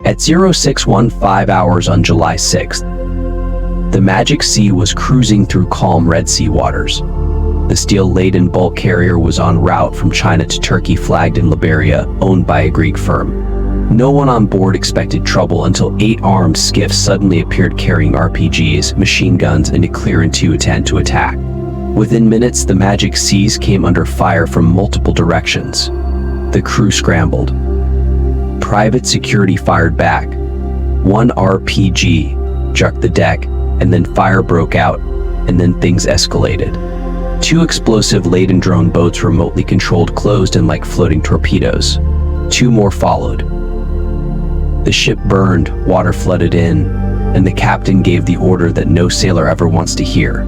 At 0615 hours on July 6th, the Magic Sea was cruising through calm Red Sea waters. The steel-laden bulk carrier was en route from China to Turkey, flagged in Liberia, owned by a Greek firm. No one on board expected trouble until 8 armed skiffs suddenly appeared carrying RPGs, machine guns, and a clearance to attempt to attack. Within minutes, the Magic Seas came under fire from multiple directions. The crew scrambled. Private security fired back. One RPG struck the deck, and then fire broke out, and then things escalated. 2 explosive-laden drone boats remotely controlled closed in like floating torpedoes. 2 more followed. The ship burned, water flooded in, and the captain gave the order that no sailor ever wants to hear: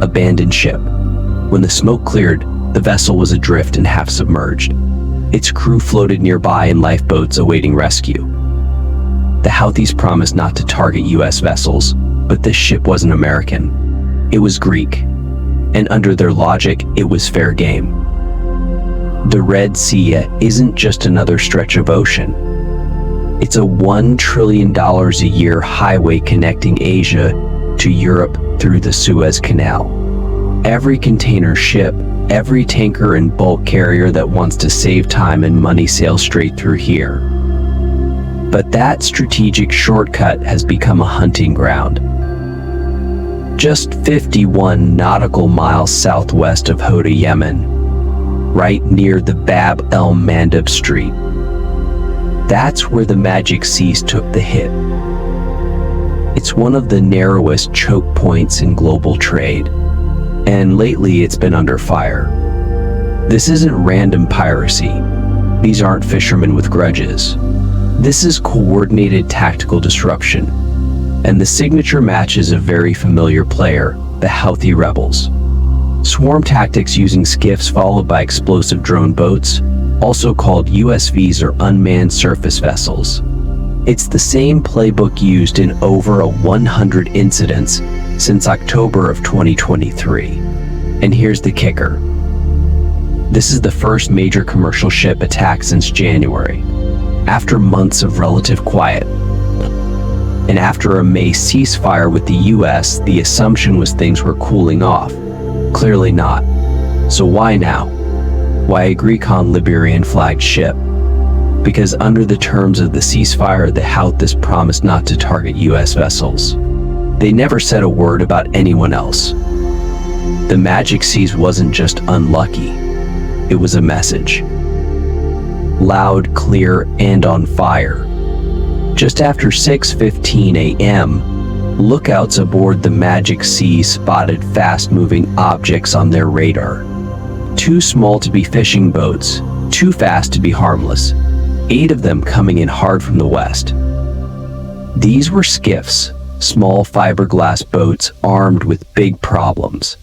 abandon ship. When the smoke cleared, the vessel was adrift and half submerged. Its crew floated nearby in lifeboats awaiting rescue. The Houthis promised not to target US vessels, but this ship wasn't American. It was Greek, and under their logic, it was fair game. The Red Sea isn't just another stretch of ocean. It's a $1 trillion a year highway connecting Asia to Europe through the Suez Canal. Every container ship, every tanker and bulk carrier that wants to save time and money sails straight through here. But that strategic shortcut has become a hunting ground. Just 51 nautical miles southwest of Houthi, Yemen, right near the Bab el-Mandeb Strait. That's where the Magic Seas took the hit. It's one of the narrowest choke points in global trade, and lately it's been under fire. This isn't random piracy. These aren't fishermen with grudges. This is coordinated tactical disruption, and the signature match is a very familiar player, the Houthi rebels. Swarm tactics using skiffs followed by explosive drone boats, also called USVs or unmanned surface vessels. It's the same playbook used in over 100 incidents since October of 2023. And here's the kicker. This is the first major commercial ship attack since January, after months of relative quiet. And after a May ceasefire with the US, the assumption was things were cooling off. Clearly not. So why now? Why a Greek-owned Liberian-flagged ship? Because under the terms of the ceasefire, the Houthis promised not to target US vessels. They never said a word about anyone else. The Magic Seas wasn't just unlucky. It was a message. Loud, clear, and on fire. Just after 6:15 a.m., lookouts aboard the Magic Sea spotted fast-moving objects on their radar. Too small to be fishing boats, too fast to be harmless. 8 of them coming in hard from the west. These were skiffs, small fiberglass boats armed with big problems.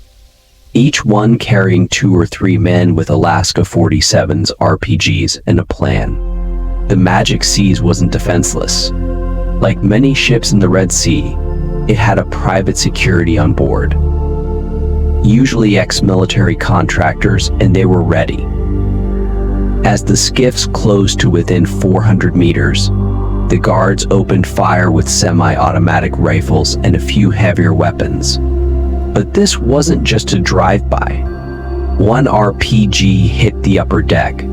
Each one carrying 2 or 3 men with Alaska 47s, RPGs, and a plan. The Magic Seas wasn't defenseless. Like many ships in the Red Sea, it had a private security on board. Usually ex-military contractors, and they were ready. As the skiffs closed to within 400 meters, the guards opened fire with semi-automatic rifles and a few heavier weapons. But this wasn't just a drive-by. One RPG hit the upper deck,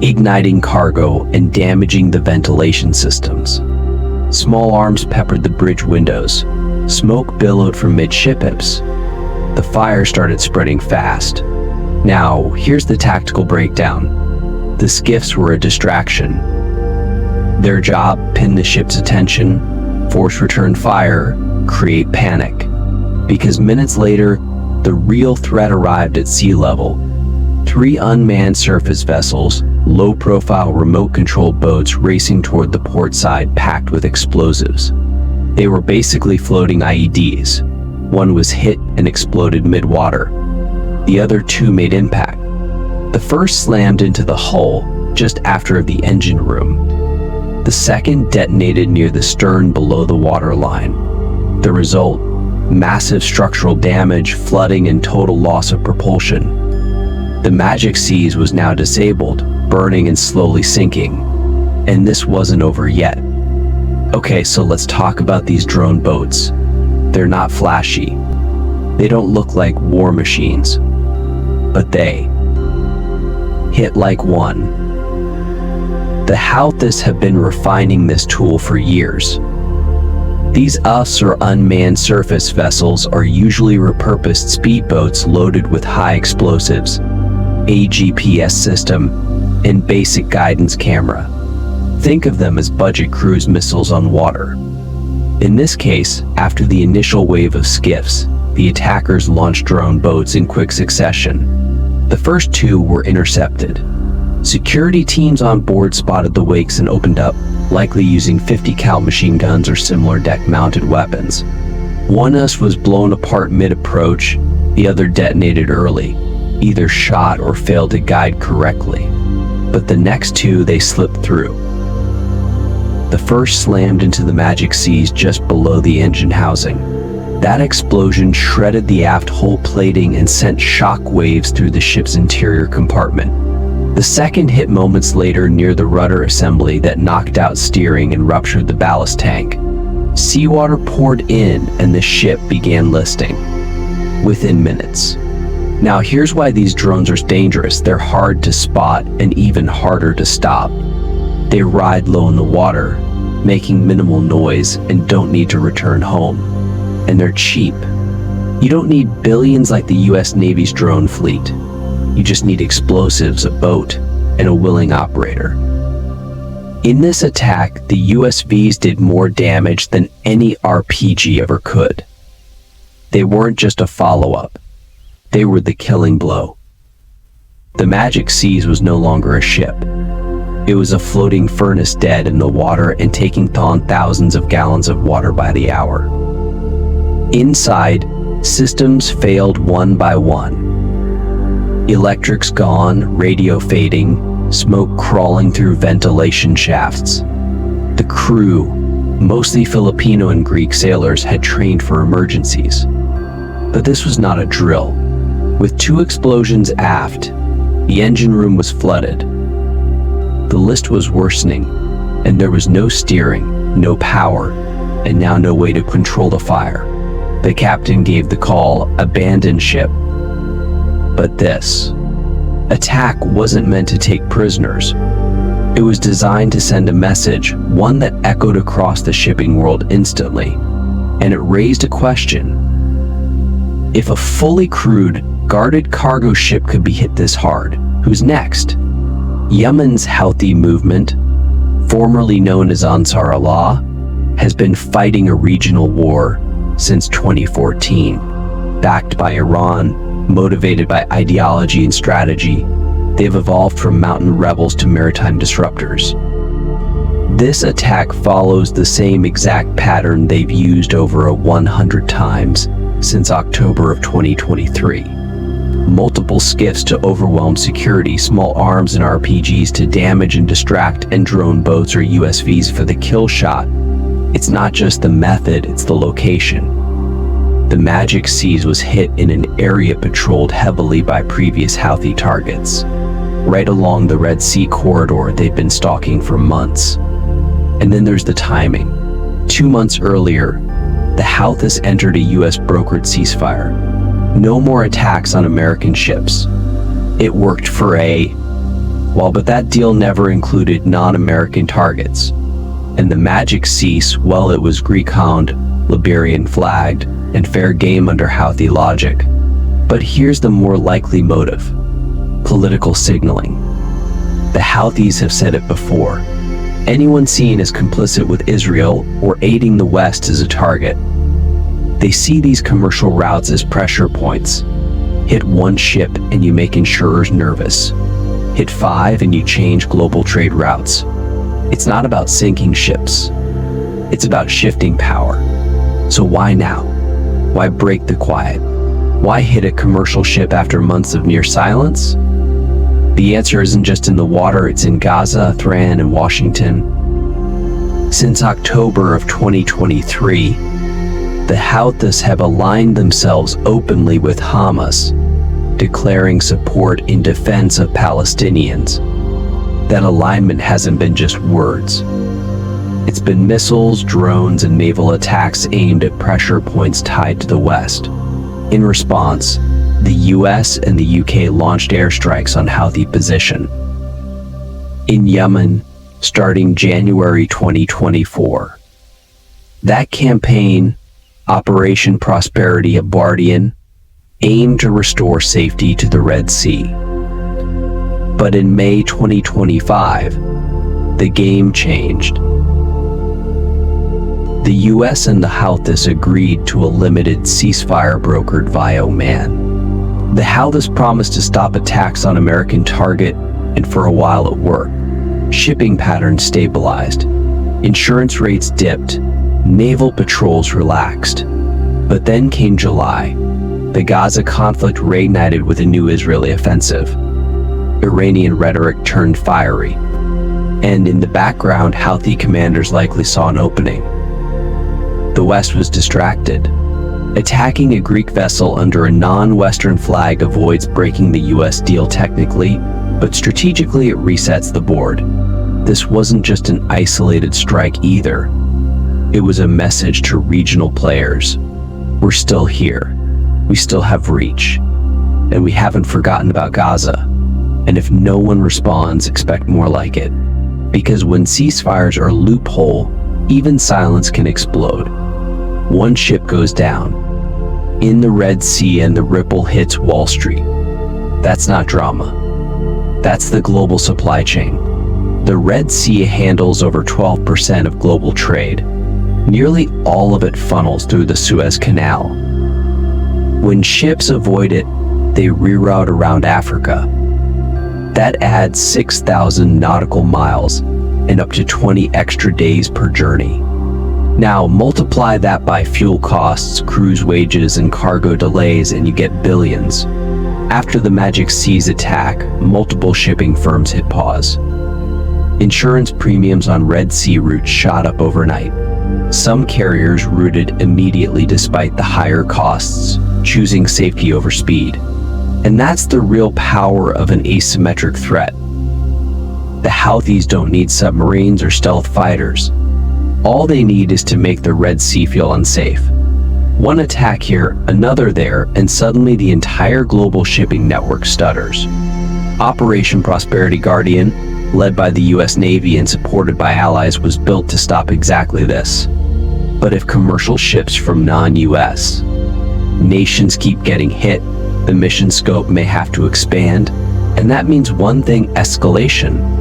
igniting cargo and damaging the ventilation systems. Small arms peppered the bridge windows. Smoke billowed from midships. The fire started spreading fast. Now, here's the tactical breakdown. The skiffs were a distraction. Their job: pin the ship's attention, force return fire, create panic. Because minutes later, the real threat arrived at sea level. 3 unmanned surface vessels, low-profile remote-controlled boats racing toward the port side packed with explosives. They were basically floating IEDs. One was hit and exploded mid-water. The other 2 made impact. The first slammed into the hull just after the engine room. The second detonated near the stern below the waterline. The result: massive structural damage, flooding, and total loss of propulsion. The Magic Seas was now disabled, burning and slowly sinking. And this wasn't over yet. Okay, so let's talk about these drone boats. They're not flashy. They don't look like war machines, but they hit like one. The Houthis have been refining this tool for years. These USVs, or unmanned surface vessels, are usually repurposed speedboats loaded with high explosives, a GPS system, and basic guidance camera. Think of them as budget cruise missiles on water. In this case, after the initial wave of skiffs, the attackers launched drone boats in quick succession. The first two were intercepted. Security teams on board spotted the wakes and opened up, likely using 50 cal machine guns or similar deck-mounted weapons. One USV was blown apart mid-approach, the other detonated early, either shot or failed to guide correctly. But the next two, they slipped through. The first slammed into the magic seas just below the engine housing. That explosion shredded the aft hull plating and sent shock waves through the ship's interior compartment. The second hit moments later near the rudder assembly that knocked out steering and ruptured the ballast tank. Seawater poured in and the ship began listing within minutes. Now here's why these drones are dangerous. They're hard to spot and even harder to stop. They ride low in the water, making minimal noise and don't need to return home. And they're cheap. You don't need billions like the US Navy's drone fleet. You just need explosives, a boat, and a willing operator. In this attack, the USVs did more damage than any RPG ever could. They weren't just a follow-up. They were the killing blow. The Magic Seas was no longer a ship. It was a floating furnace dead in the water and taking on thousands of gallons of water by the hour. Inside, systems failed one by one. Electrics gone, radio fading, smoke crawling through ventilation shafts. The crew, mostly Filipino and Greek sailors, had trained for emergencies. But this was not a drill. With 2 explosions aft, the engine room was flooded. The list was worsening, and there was no steering, no power, and now no way to control the fire. The captain gave the call, abandon ship. But this attack wasn't meant to take prisoners. It was designed to send a message, one that echoed across the shipping world instantly. And it raised a question. If a fully crewed, guarded cargo ship could be hit this hard, who's next? Yemen's Houthi movement, formerly known as Ansar Allah, has been fighting a regional war since 2014. Backed by Iran, motivated by ideology and strategy, they've evolved from mountain rebels to maritime disruptors. This attack follows the same exact pattern they've used over 100 times since October of 2023. Multiple skiffs to overwhelm security, small arms and RPGs to damage and distract, and drone boats or USVs for the kill shot. It's not just the method, it's the location. The Magic Seas was hit in an area patrolled heavily by previous Houthi targets. Right along the Red Sea corridor they've been stalking for months. And then there's the timing. 2 months earlier, the Houthis entered a US-brokered ceasefire. No more attacks on American ships. It worked for a while, but that deal never included non-American targets. And the Magic Seas, well, it was Greek-owned, Liberian-flagged, and fair game under Houthi logic. But here's the more likely motive: political signaling. The Houthis have said it before. Anyone seen as complicit with Israel or aiding the West is a target. They see these commercial routes as pressure points. Hit 1 ship and you make insurers nervous. Hit 5 and you change global trade routes. It's not about sinking ships. It's about shifting power. So why now? Why break the quiet? Why hit a commercial ship after months of near silence? The answer isn't just in the water, it's in Gaza, Thran, and Washington. Since October of 2023, the Houthis have aligned themselves openly with Hamas, declaring support in defense of Palestinians. That alignment hasn't been just words. It's been missiles, drones, and naval attacks aimed at pressure points tied to the West. In response, the US and the UK launched airstrikes on Houthi position in Yemen starting January 2024. That campaign, Operation Prosperity Abardian, aimed to restore safety to the Red Sea. But in May 2025, the game changed. The US and the Houthis agreed to a limited ceasefire brokered via Oman. The Houthis promised to stop attacks on American target, and for a while it worked. Shipping patterns stabilized, insurance rates dipped, naval patrols relaxed. But then came July. The Gaza conflict reignited with a new Israeli offensive. Iranian rhetoric turned fiery. And in the background, Houthi commanders likely saw an opening. The West was distracted. Attacking a Greek vessel under a non-Western flag avoids breaking the US deal technically, but strategically it resets the board. This wasn't just an isolated strike either. It was a message to regional players. We're still here. We still have reach. And we haven't forgotten about Gaza. And if no one responds, expect more like it. Because when ceasefires are a loophole, even silence can explode. One ship goes down in the Red Sea and the ripple hits Wall Street. That's not drama. That's the global supply chain. The Red Sea handles over 12% of global trade. Nearly all of it funnels through the Suez Canal. When ships avoid it, they reroute around Africa. That adds 6,000 nautical miles and up to 20 extra days per journey. Now multiply that by fuel costs, cruise wages, and cargo delays, and you get billions. After the Magic Seas attack, multiple shipping firms hit pause. Insurance premiums on Red Sea routes shot up overnight. Some carriers routed immediately despite the higher costs, choosing safety over speed. And that's the real power of an asymmetric threat. The Houthis don't need submarines or stealth fighters. All they need is to make the Red Sea feel unsafe. One attack here, another there, and suddenly the entire global shipping network stutters. Operation Prosperity Guardian, led by the US Navy and supported by allies, was built to stop exactly this. But if commercial ships from non-US nations keep getting hit, the mission scope may have to expand, and that means one thing: escalation.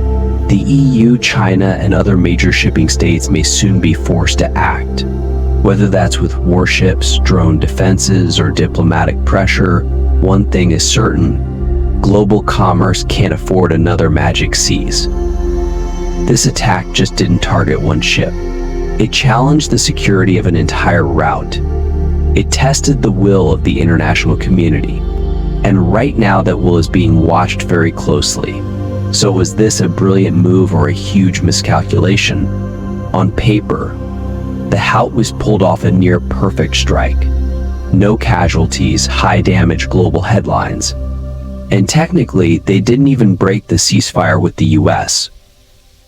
The EU, China, and other major shipping states may soon be forced to act. Whether that's with warships, drone defenses, or diplomatic pressure, one thing is certain: global commerce can't afford another Magic Seas. This attack just didn't target one ship. It challenged the security of an entire route. It tested the will of the international community. And right now that will is being watched very closely. So was this a brilliant move or a huge miscalculation? On paper, the Houthis pulled off a near perfect strike. No casualties, high damage, global headlines. And technically, they didn't even break the ceasefire with the US.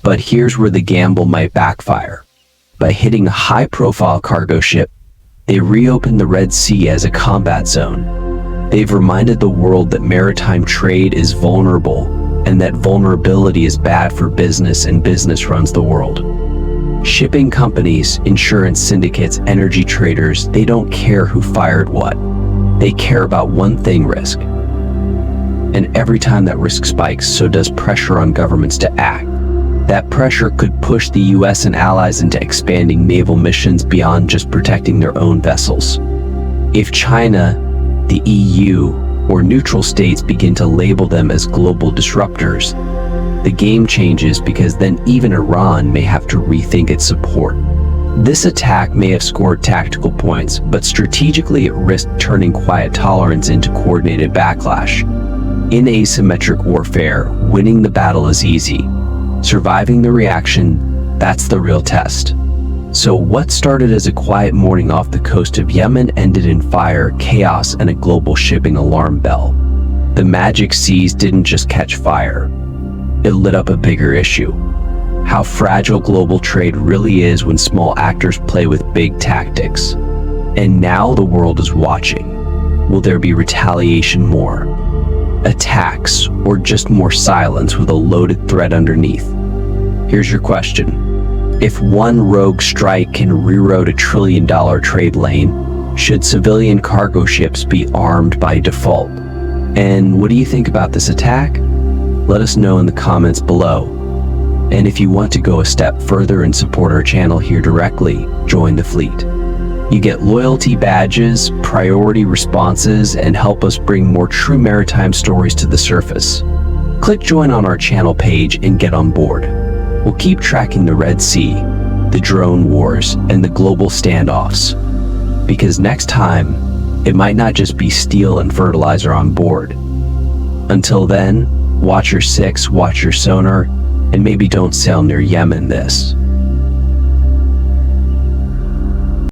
But here's where the gamble might backfire. By hitting a high-profile cargo ship, they reopened the Red Sea as a combat zone. They've reminded the world that maritime trade is vulnerable, and that vulnerability is bad for business, and business runs the world. Shipping companies, insurance syndicates, energy traders, they don't care who fired what. They care about one thing: risk. And every time that risk spikes, so does pressure on governments to act. That pressure could push the US and allies into expanding naval missions beyond just protecting their own vessels. If China, the EU, or neutral states begin to label them as global disruptors, the game changes, because then even Iran may have to rethink its support. This attack may have scored tactical points, but strategically it risked turning quiet tolerance into coordinated backlash. In asymmetric warfare, winning the battle is easy. Surviving the reaction, that's the real test. So what started as a quiet morning off the coast of Yemen ended in fire, chaos, and a global shipping alarm bell. The Magic Seas didn't just catch fire. It lit up a bigger issue. how fragile global trade really is when small actors play with big tactics. And now the world is watching. Will there be retaliation more? Attacks, or just more silence with a loaded threat underneath? Here's your question. If one rogue strike can reroute $1 trillion trade lane, should civilian cargo ships be armed by default? And what do you think about this attack? Let us know in the comments below. And if you want to go a step further and support our channel here directly, join the fleet. You get loyalty badges, priority responses, and help us bring more true maritime stories to the surface. Click join on our channel page and get on board. We'll keep tracking the Red Sea, the drone wars, and the global standoffs. Because next time, it might not just be steel and fertilizer on board. Until then, watch your 6, watch your sonar, and maybe don't sail near Yemen this.